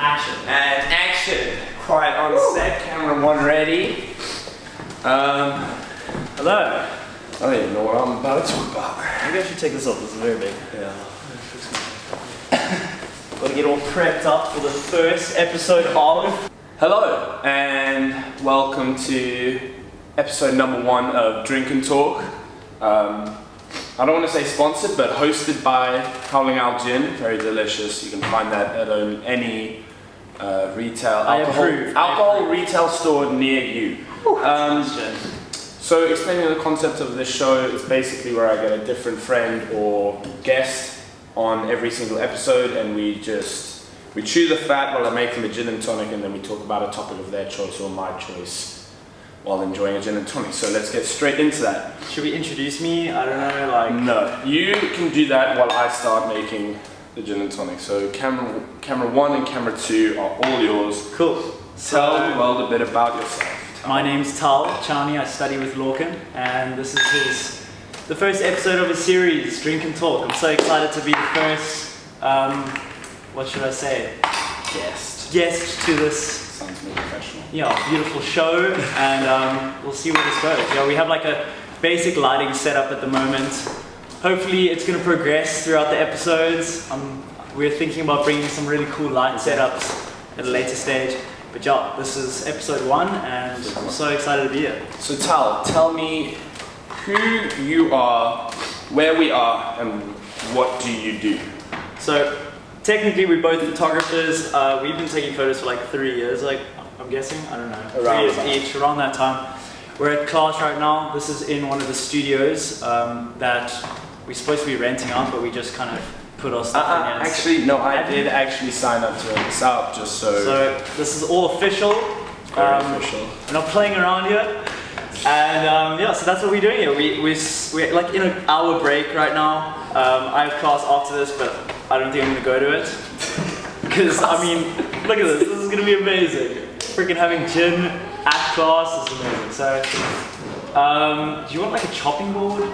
action. And action. Quiet on set. Camera one ready. Hello. I don't even know what I'm about to talk about. Maybe I should take this off. This is very big. Yeah. Gotta get all prepped up for the first episode of. Hello and welcome to episode number 1 of Drink and Talk. I don't want to say sponsored, but hosted by Tal and I Gin. Very delicious. You can find that at any retail alcohol retail store near you. So explaining the concept of this show, it's basically where I get a different friend or guest on every single episode, and we chew the fat while I make them a gin and tonic, and then we talk about a topic of their choice or my choice while enjoying a gin and tonic. So let's get straight into that. Should we introduce me? I don't know, like... No, you can do that while I start making the gin and tonic. So camera 1 and camera 2 are all yours. Cool. Tell the world a bit about yourself. My name's Tal Chani. I study with Lorcan, and this is the first episode of a series, Drink and Talk. I'm so excited to be the first, what should I say? Guest to this. Sounds more professional. Yeah, beautiful show, and we'll see where this goes. Yeah, we have like a basic lighting setup at the moment. Hopefully it's going to progress throughout the episodes. We're thinking about bringing some really cool light setups at a later stage. But yeah, this is episode 1, and I'm so excited to be here. So Tal, tell me who you are, where we are, and what do you do? So technically we're both photographers. We've been taking photos for like 3 years, like I'm guessing, I don't know, 3 years each, around that time. We're at class right now. This is in one of the studios that we're supposed to be renting out, but we just kind of put our stuff in here. Actually, no, I did actually sign up to rent this out, just so... So this is all official. Official. We're not playing around here. And yeah, so that's what we're doing here. We're like in an hour break right now. I have class after this, but I don't think I'm going to go to it. Because, I mean, look at this. This is going to be amazing. Freaking having gin at class is amazing. So, do you want like a chopping board?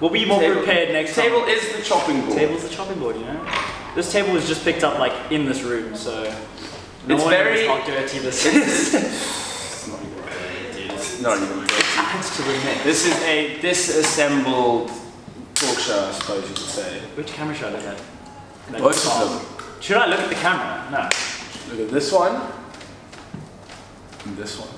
We'll be more prepared next time. Table is the chopping board. Table's the chopping board, you know? This table was just picked up like in this room, so... It's very... how dirty this is. It's not even dirty, dude. It's not even dirty. It adds to the mix. This is a disassembled talk show, I suppose you could say. Which camera should I look at? Both of them. Should I look at the camera? No. Look at this one. And this one.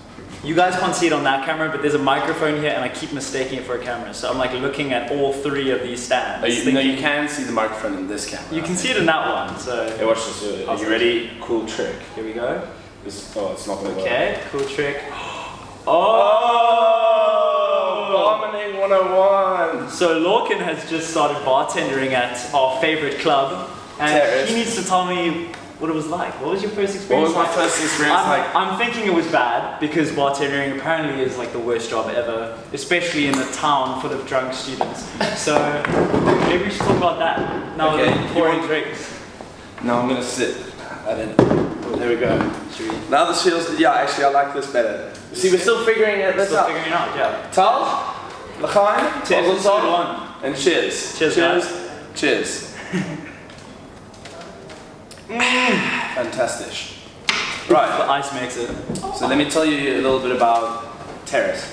You guys can't see it on that camera, but there's a microphone here, and I keep mistaking it for a camera. So I'm like looking at all 3 of these stands. No, you can see the microphone in this camera. You can see it in that one. So. Hey, watch this. Are you ready? Cool trick. Here we go. It's not going to work. Okay, cool trick. Bartending 101. So Lorcan has just started bartending at our favorite club, and Terrace. he needs to tell me what it was like. What was your first experience? What was my first experience like? I'm thinking it was bad, because bartending apparently is like the worst job ever, especially in a town full of drunk students. So maybe we should talk about that. Now Okay, pouring drinks. No, I'm going to sit. There we go. Now this feels, yeah, actually I like this better. See, we're still figuring this out. Figuring it out, yeah. Tal, L'chaim, Episode 1. and cheers. Cheers, guys. Cheers. Fantastic. Right. The ice makes it. So let me tell you a little bit about Terrace.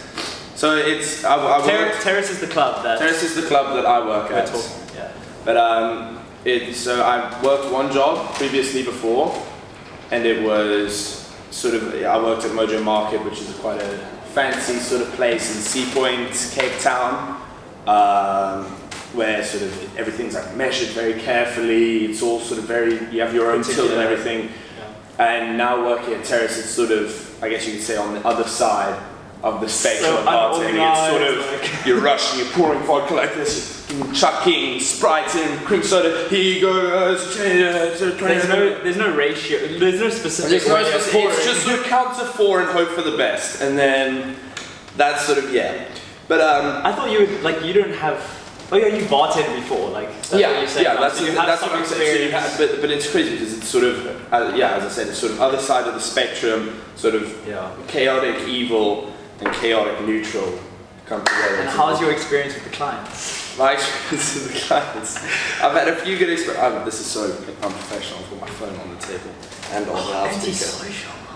So it's Terrace is the club that... Terrace is the club that I work at. Yeah. But so I worked one job previously before, and it was sort of, I worked at Mojo Market, which is quite a fancy sort of place in Sea Point, Cape Town, where sort of everything's like measured very carefully. It's all sort of very, you have your own till and everything. Yeah. And now working at Terrace, it's sort of, I guess you could say, on the other side of the spectrum of bartending. It's sort of, you're rushing, you're pouring vodka like this, you're chucking Sprite in, cream soda, here you go. There's no ratio, there's no specific way of pouring. It's just you count to 4 and hope for the best, and then that's sort of, yeah. But I thought you would, like, you don't have... Oh yeah, you bartended before, like that's what you're saying. Yeah, that's what I'm saying. But it's crazy because it's sort of, yeah, as I said, it's sort of other side of the spectrum, sort of chaotic evil and chaotic neutral come together. And how's your experience with the clients? My experience with the clients. I've had a few good experiences. This is so unprofessional. I've got my phone on the table and on the loudspeaker.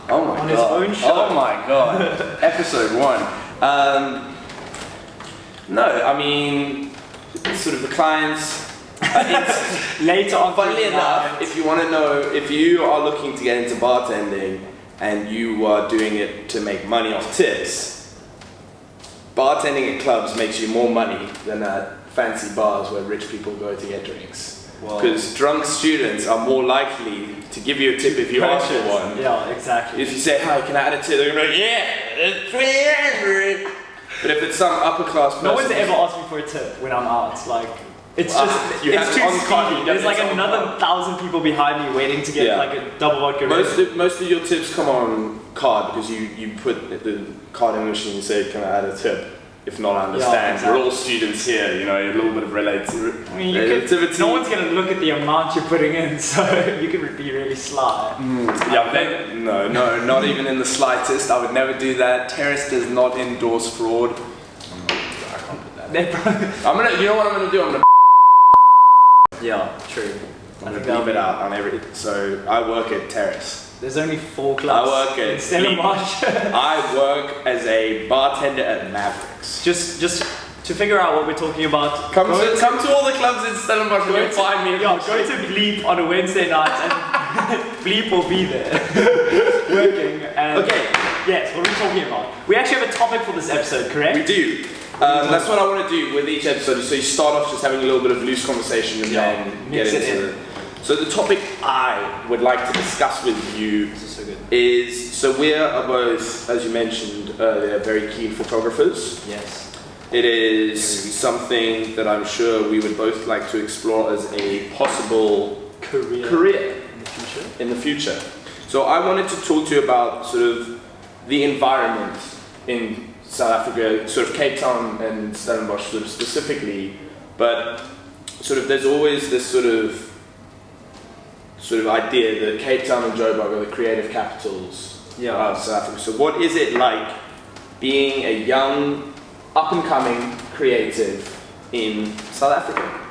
Oh my on god. His own show. Oh my god. Episode 1. No, I mean, sort of the clients. It's later on. Funnily enough, if you want to know, if you are looking to get into bartending and you are doing it to make money off tips, bartending at clubs makes you more money than at fancy bars where rich people go to get drinks. Because drunk students are more likely to give you a tip if you ask for one. Yeah, exactly. If you say, hi, can I add a tip? They're going to be like, yeah, it's 300. But if it's some upper class person... No one's ever asked me for a tip when I'm out. Like, it's just, it's too speedy. There's like another 1,000 people behind me waiting to get like a double vodka. Most of your tips come on card because you put the card in the machine and say, can I add a tip? If not, I understand. Yeah, exactly. We're all students here, you know, a little bit of relativity. I mean, no one's going to look at the amount you're putting in, so you can be really sly. No, not even in the slightest. I would never do that. Terrace does not endorse fraud. I can't put that. You know what I'm gonna do? I'm gonna. Yeah, true. I'm gonna bleep it out on every. So I work at Terrace. There's only 4 clubs. I work at Stellenbosch. I work as a bartender at Mavericks. Just to figure out what we're talking about. Come to all the clubs in Stellenbosch and you'll find me. Yeah, go to Bleep on a Wednesday night and Bleep will be there. Working. And okay. Yes, what are we talking about? We actually have a topic for this episode, correct? We do. That's what I want to do with each episode. So you start off just having a little bit of loose conversation and then get into it. So the topic I would like to discuss with you is, so we are both, as you mentioned earlier, very keen photographers. Yes. It is something that I'm sure we would both like to explore as a possible career in the future. So I wanted to talk to you about sort of the environment in South Africa, sort of Cape Town and Stellenbosch sort of specifically, but sort of there's always this sort of idea that Cape Town and Joburg are the creative capitals of South Africa. So what is it like being a young, up-and-coming creative in South Africa?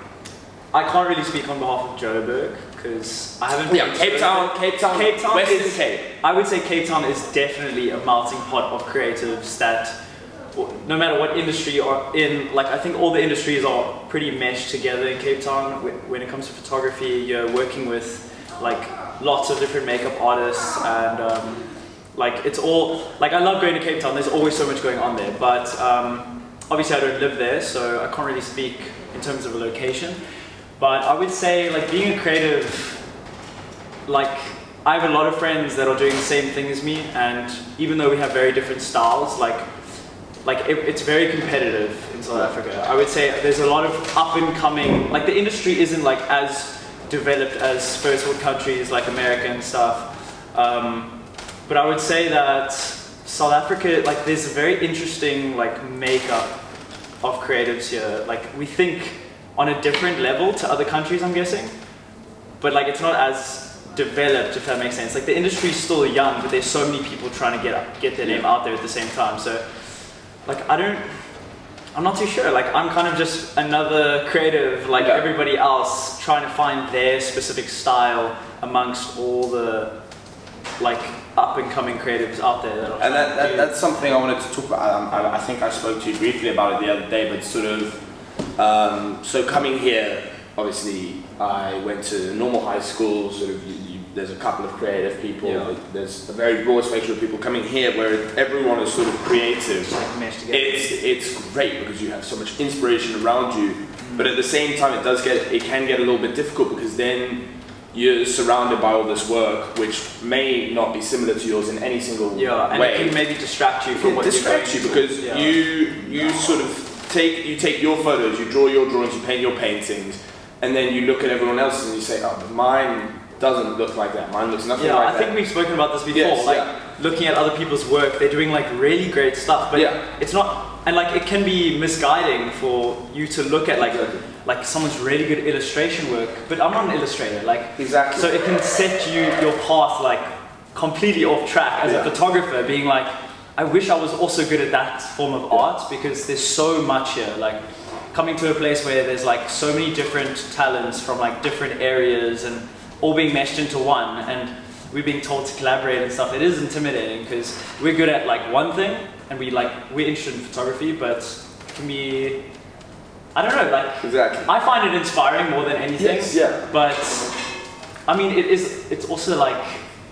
I can't really speak on behalf of Joburg because I haven't. Yeah, Cape Town, Western Cape. I would say Cape Town is definitely a melting pot of creatives that, no matter what industry you're in, like I think all the industries are pretty meshed together in Cape Town. When it comes to photography, you're working with like lots of different makeup artists and like it's all, like I love going to Cape Town, there's always so much going on there, but obviously I don't live there, so I can't really speak in terms of a location. But I would say, like, being a creative, like, I have a lot of friends that are doing the same thing as me, and even though we have very different styles, it's very competitive in South Africa. I would say there's a lot of up-and-coming, like, the industry isn't, like, as developed as first world countries like America and stuff. But I would say that South Africa, like, there's a very interesting, like, makeup of creatives here. Like, we think on a different level to other countries, I'm guessing, but like it's not as developed, if that makes sense. Like the industry is still young, but there's so many people trying to get their name out there at the same time. So like I'm not too sure. Like I'm kind of just another creative, like everybody else, trying to find their specific style amongst all the like up and coming creatives out there. That's something I wanted to talk about. I think I spoke to you briefly about it the other day, but sort of. So coming here, obviously, I went to normal high school. Sort of, there's a couple of creative people. Yeah. There's a very broad spectrum of people coming here, where everyone is sort of creative. It's great because you have so much inspiration around you. But at the same time, it can get a little bit difficult because then you're surrounded by all this work, which may not be similar to yours in any single way. And it can maybe distract you from what you're going to. Because you sort of. You take your photos, you draw your drawings, you paint your paintings, and then you look at everyone else's and you say, oh, but mine doesn't look like that, mine looks nothing like that. I think we've spoken about this before, looking at other people's work, they're doing like really great stuff, but it's not, and like it can be misguiding for you to look at like someone's really good illustration work, but I'm not an illustrator, so it can set your path like completely off track as a photographer, being like, I wish I was also good at that form of art because there's so much here. Like, coming to a place where there's like so many different talents from like different areas and all being meshed into one, and we're being told to collaborate and stuff. It is intimidating because we're good at like one thing and we're interested in photography, but it can be, I don't know, like exactly. I find it inspiring more than anything. Yes, yeah. But I mean, it's also like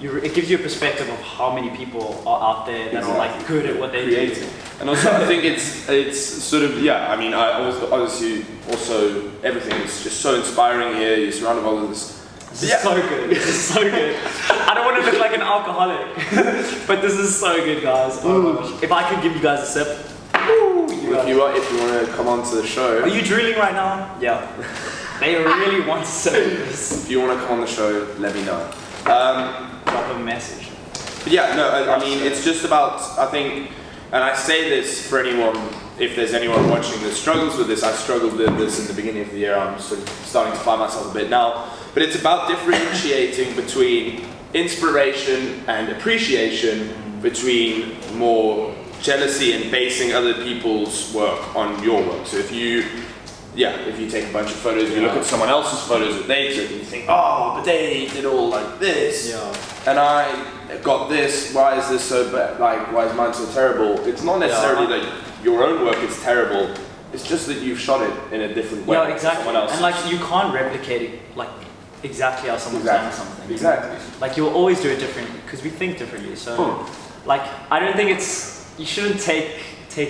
it gives you a perspective of how many people are out there that are like good at what they do. And also, I think it's sort of, yeah. I mean, I obviously also everything is just so inspiring here. You're surrounded by all of this. This is so good. This is so good. I don't want to look like an alcoholic, but this is so good, guys. Oh my gosh. If I could give you guys a sip. If you want to come on to the show. Are you drooling right now? Yeah. They really want to say this. If you want to come on the show, let me know. Drop a message. But yeah, no, I mean, it's just about, I think, and I say this for anyone, if there's anyone watching that struggles with this. I struggled with this in the beginning of the year. I'm sort of starting to find myself a bit now. But it's about differentiating between inspiration and appreciation, between more jealousy and basing other people's work on your work. So if you take a bunch of photos, you look at someone else's photos that they took and you think, oh, but they did all like this, and I got this, why is this so bad, like, why is mine so terrible? It's not necessarily that your own work is terrible, it's just that you've shot it in a different way. Yeah, exactly. Someone else. And like, you can't replicate it like exactly how someone's done something. Exactly. Like, you'll always do it differently because we think differently. So, like, I don't think you shouldn't take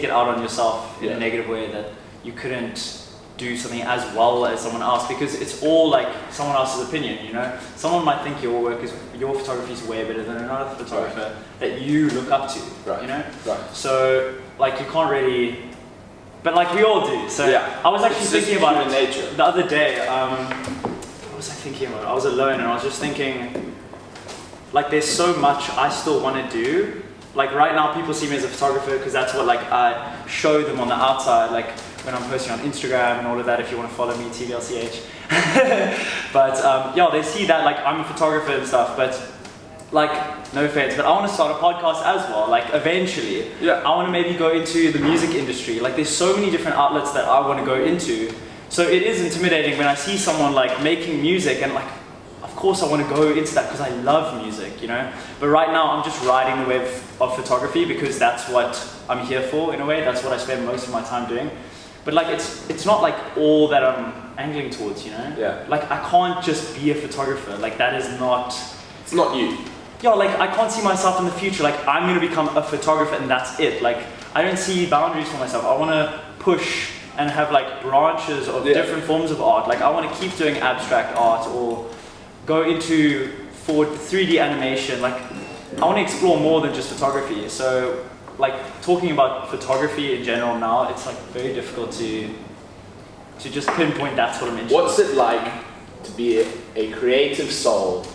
it out on yourself in a negative way that you couldn't do something as well as someone else, because it's all like someone else's opinion, you know? Someone might think your photography is way better than another photographer that you look up to, you know? Right. So, like, you can't really, but like we all do. So I was actually thinking about it nature. The other day. What was I thinking about? I was alone and I was just thinking, like, there's so much I still want to do. Like, right now people see me as a photographer because that's what, like, I show them on the outside, like when I'm posting on Instagram and all of that. If you want to follow me, TVLCH. But yeah, they see that, like, I'm a photographer and stuff, but like, no offense, but I want to start a podcast as well, like, eventually. I want to maybe go into the music industry. Like, there's so many different outlets that I want to go into. So it is intimidating when I see someone like making music, and like, of course I want to go into that because I love music, you know? But right now I'm just riding the wave of photography because that's what I'm here for, in a way. That's what I spend most of my time doing. But like, it's not like all that I'm angling towards, you know? Like, I can't just be a photographer. Like, that is not... It's not you. Yeah, like, I can't see myself in the future, like, I'm going to become a photographer and that's it. Like, I don't see boundaries for myself. I want to push and have, like, branches of different forms of art. Like, I want to keep doing abstract art or go into 3D animation. Like, I want to explore more than just photography. So, like, talking about photography in general now, it's, like, very difficult to just pinpoint that's what I'm interested in. What's it like to be a creative soul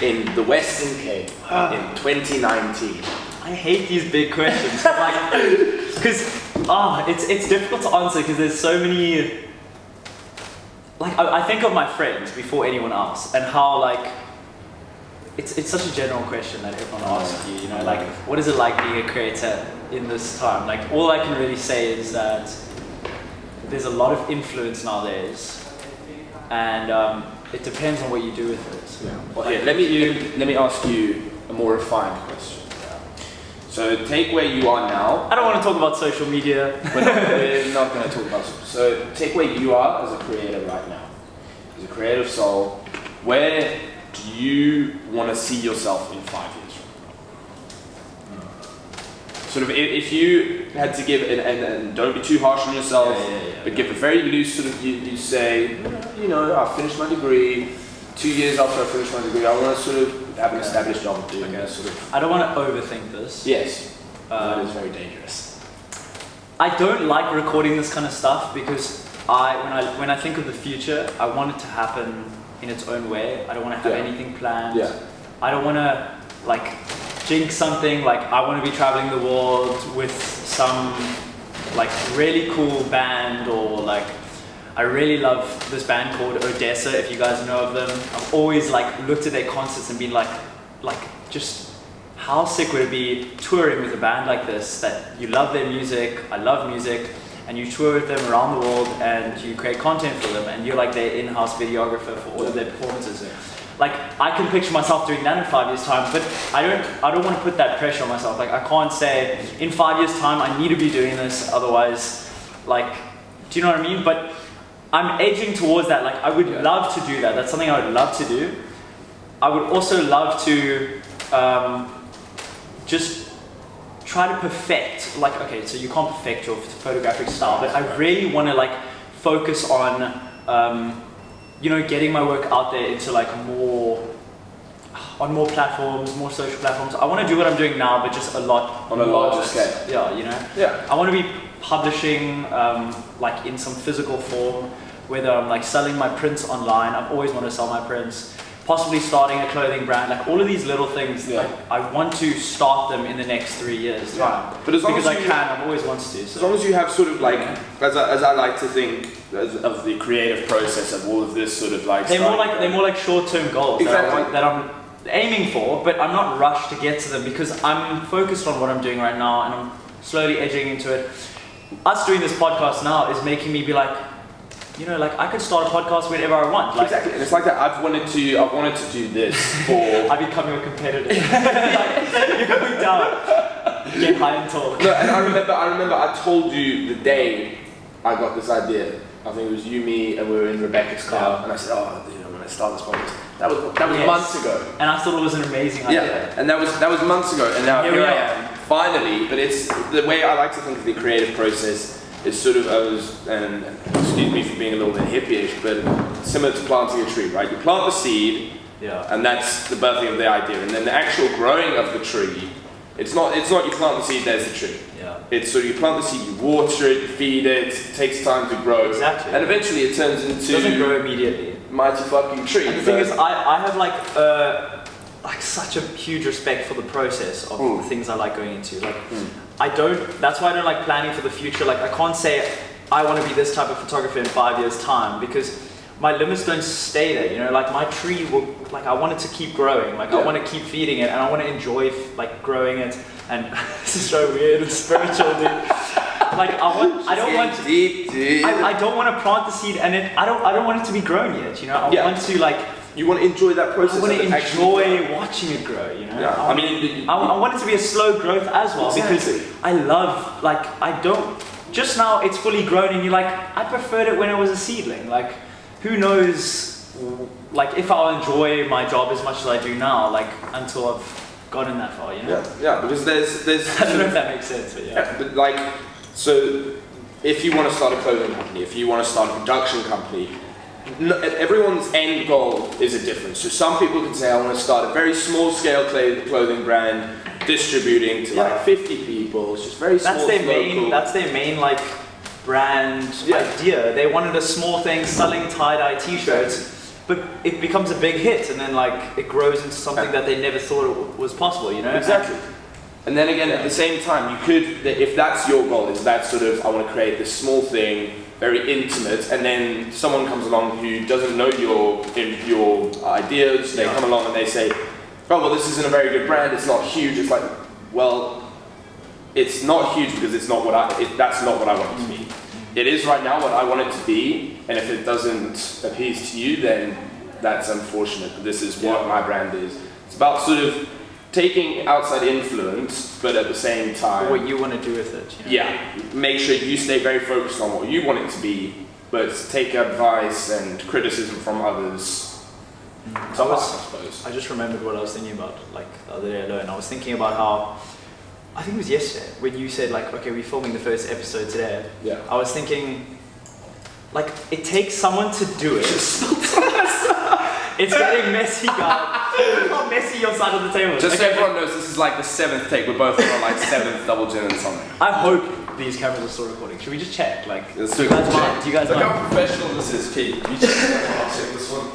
in the Western Cape in 2019? I hate these big questions, like, because it's difficult to answer because there's so many. Like, I think of my friends before anyone else, and how, like, it's such a general question that everyone asks you, you know, like, what is it like being a creator in this time? Like, all I can really say is that there's a lot of influence nowadays, and it depends on what you do with it. Well, here, let me ask you a more refined question. So take where you are now. I don't want to talk about social media. We're not going to talk about social. So take where you are as a creator right now, as a creative soul. Where do you want to see yourself in 5 years from now? Sort of, if you had to give, and don't be too harsh on yourself, but give a very loose sort of, you say, you know, I finished my degree. 2 years after I finish my degree, I want to sort of have an established job doing this sort of. I don't want to overthink this. Yes, that is very dangerous. I don't like recording this kind of stuff because when I think of the future, I want it to happen in its own way. I don't want to have anything planned. I don't want to, like, jinx something. Like, I want to be traveling the world with some, like, really cool band, or like, I really love this band called Odessa, if you guys know of them. I've always, like, looked at their concerts and been like, just how sick would it be touring with a band like this, that you love their music, I love music, and you tour with them around the world and you create content for them and you're like their in-house videographer for all of their performances. Like I can picture myself doing that in 5 years' time, but I don't want to put that pressure on myself. Like I can't say in 5 years' time I need to be doing this, otherwise, like, do you know what I mean? But I'm edging towards that. Like I would love to do that. That's something I would love to do. I would also love to just try to perfect. Like okay, so you can't perfect your photographic style, but I really want to like focus on. You know, getting my work out there into like more platforms, more social platforms. I want to do what I'm doing now, but just a lot on a larger scale. Yeah, you know. Yeah. I want to be publishing like in some physical form, whether I'm like selling my prints online. I've always wanted to sell my prints. Possibly starting a clothing brand, like all of these little things. Yeah. Like I want to start them in the next 3 years. Yeah. But as long because as I can, I've always wanted to. So. As long as you have sort of like, as I like to think of the creative process of all of this sort of like. They're more like short-term goals exactly. that I'm aiming for, but I'm not rushed to get to them because I'm focused on what I'm doing right now and I'm slowly edging into it. Us doing this podcast now is making me be like, you know, like I could start a podcast whenever I want. Like, exactly, and it's like that. I've wanted to do this for. I'm becoming a competitor. Like, you're going down. Get high and talk. No, and I remember I told you the day I got this idea. I think it was you, me, and we were in Rebecca's car, and I said, "Oh, dude, I'm gonna start this podcast." That was months ago. And I thought it was an amazing idea. Yeah, and that was months ago, and now here I am, finally. But it's the way I like to think of the creative process. It's sort of, and excuse me for being a little bit hippie-ish, but similar to planting a tree, right? You plant the seed, and that's the birthing of the idea, and then the actual growing of the tree. It's not you plant the seed, there's the tree. Yeah. It's sort of you plant the seed, you water it, you feed it takes time to grow. Exactly. And eventually it turns into. It doesn't grow immediately. Mighty fucking tree. And the thing is, I have like such a huge respect for the process of the things I like going into. Like, that's why I don't like planning for the future. Like, I can't say I want to be this type of photographer in 5 years' time because my limits don't stay there. You know, like my tree will, like I want it to keep growing. Like I want to keep feeding it and I want to enjoy like growing it. And this is so weird and spiritual, dude. Like I don't want to, deep, dude. I don't want to plant the seed and I don't want it to be grown yet. You know, I want to like. You want to enjoy that process. I want to enjoy watching it grow, you know? Yeah. I want it to be a slow growth as well because I love, like, I don't, just now it's fully grown and you're like, I preferred it when it was a seedling. Like, who knows, like, if I'll enjoy my job as much as I do now, like, until I've gotten that far, you know? Yeah, because there's I don't know if that makes sense, but yeah. But like, so, if you want to start a clothing company, if you want to start a production company, everyone's end goal is a difference. So some people can say, I want to start a very small scale clothing brand, distributing to like 50 people. It's just very small. That's their main like brand idea. They wanted a small thing selling tie-dye t-shirts, but it becomes a big hit and then like it grows into something that they never thought it was possible, you know? Exactly. And then again, at the same time, you could, if that's your goal, is that sort of, I want to create this small thing, very intimate, and then someone comes along who doesn't know your ideas, they come along and they say, oh, well, this isn't a very good brand, it's not huge. It's like, well, it's not huge because that's not what I want it to be. It is right now what I want it to be, and if it doesn't appease to you, then that's unfortunate, but this is what my brand is. It's about sort of taking outside influence, but at the same time... What you want to do with it. You know? Yeah, make sure you stay very focused on what you want it to be, but take advice and criticism from others. I suppose. I just remembered what I was thinking about, like, the other day alone. I was thinking about how, I think it was yesterday, when you said, like, okay, we're filming the first episode today. Yeah. I was thinking, like, it takes someone to do it. It's getting messy, guys. Look how messy your side of the table is. Just so everyone knows, this is like the 7th take. We're both on like 7th double gin and something. I hope these cameras are still recording. Should we just check? Like, do you guys mind? Do you guys Look mind? how professional this is, Pete. You check this one.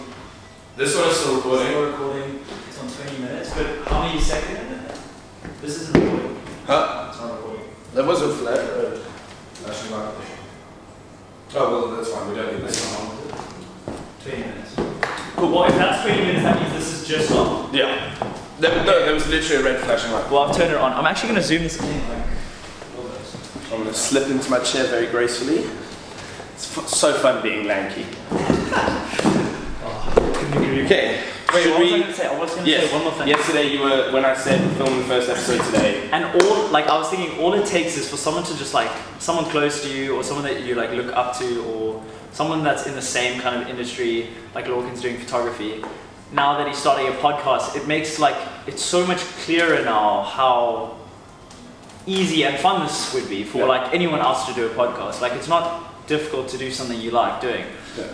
This one is still recording. Still recording. It's on 20 minutes. But how many seconds? This isn't recording. Huh? It's not recording. There was a flashing light. Oh, well, that's fine. We don't need this one. 20 minutes. Cool. Well, if that's 20 minutes, that means this is just on. Yeah. There was literally a red flashing light. Well, I've turned it on. I'm actually going to zoom this in. Like, I'm going to just slip into my chair very gracefully. It's so fun being lanky. Okay. Wait, what was I going to say? I was going to say one more thing. Yesterday you were, when I said we're filming the first episode today. And I was thinking all it takes is for someone to just like, someone close to you or someone that you like look up to or someone that's in the same kind of industry, like Lorcan's doing photography. Now that he's starting a podcast, it makes it's so much clearer now how easy and fun this would be for like anyone else to do a podcast. Like it's not difficult to do something you like doing,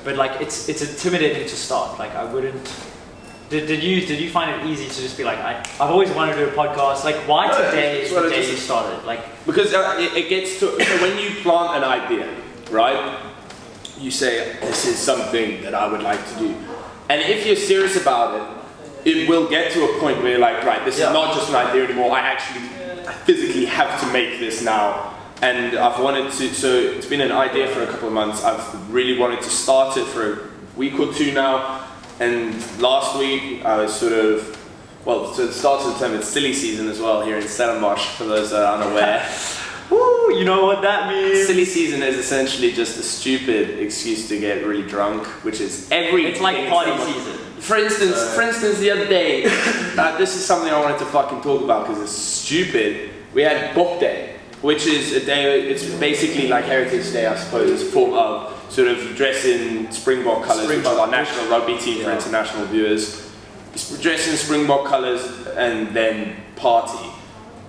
but like it's intimidating to start. Like I wouldn't. Did you find it easy to just be like, I've always wanted to do a podcast? Like why today is the day you started? Like because it gets to so when you plant an idea, right? You say this is something that I would like to do, and if you're serious about it will get to a point where you're like, right, this is not just an idea anymore. I physically have to make this now. And I've wanted to, so it's been an idea for a couple of months. I've really wanted to start it for a week or two now. And last week I was sort of, well, so the start of the term, it's silly season as well here in Stellenbosch, for those that are unaware. Woo, you know what that means? Silly season is essentially just a stupid excuse to get really drunk, which is everything. It's like party season. For instance, the other day, this is something I wanted to fucking talk about because it's stupid. We had Book Day, which is a day, it's basically like Heritage Day, I suppose, it's a form of sort of you dress in Springbok colours, which is our national rugby team for international viewers. Dress in Springbok colours and then party.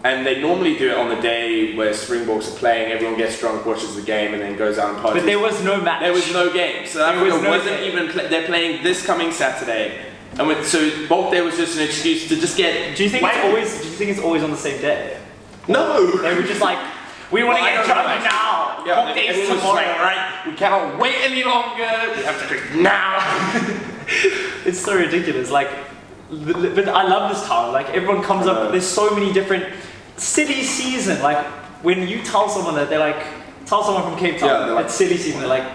And they normally do it on the day where Springboks are playing, everyone gets drunk, watches the game, and then goes out and parties. But there was no match. There was no game. So Africa wasn't even they're playing this coming Saturday. And so Book Day was just an excuse to just get. Do you think it's always on the same day? No. They were just like, we want to get drunk now. Yeah, Book Day's everyone was tomorrow. like, right, we cannot wait any longer. We have to drink now. It's so ridiculous. Like, but I love this town. Like everyone comes up. There's so many different. Silly season, like when you tell someone that they're like, tell someone from Cape Town, it's silly season, they're like,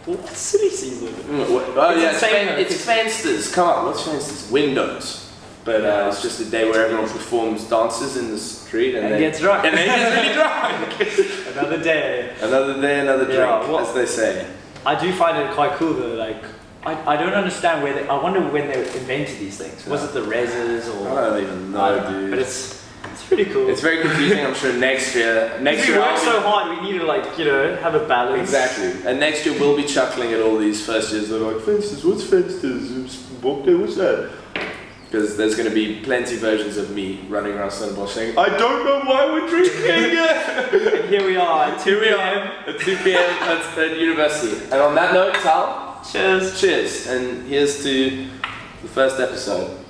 what's silly season? It's Fensters, come on, what's Fensters? Windows. But it's just a day where everyone performs dances in the street and gets drunk. And then gets really drunk. Another day. Another day, another drink, as they say. I do find it quite cool though, like, I don't understand I wonder when they invented these things. Was it the reses or? I don't even know, dude. But it's pretty cool. It's very confusing. I'm sure next year. We work so hard. We need to have a balance. Exactly. And next year we'll be chuckling at all these first years. They're like, Fensters, what's Fensters? Book Day, what's that? Because there's going to be plenty versions of me running around Stellenbosch saying, I don't know why we're drinking. And here we are at 2 p.m. At 2 p.m. at university. And on that note, Tal. Cheers. Cheers. And here's to the first episode.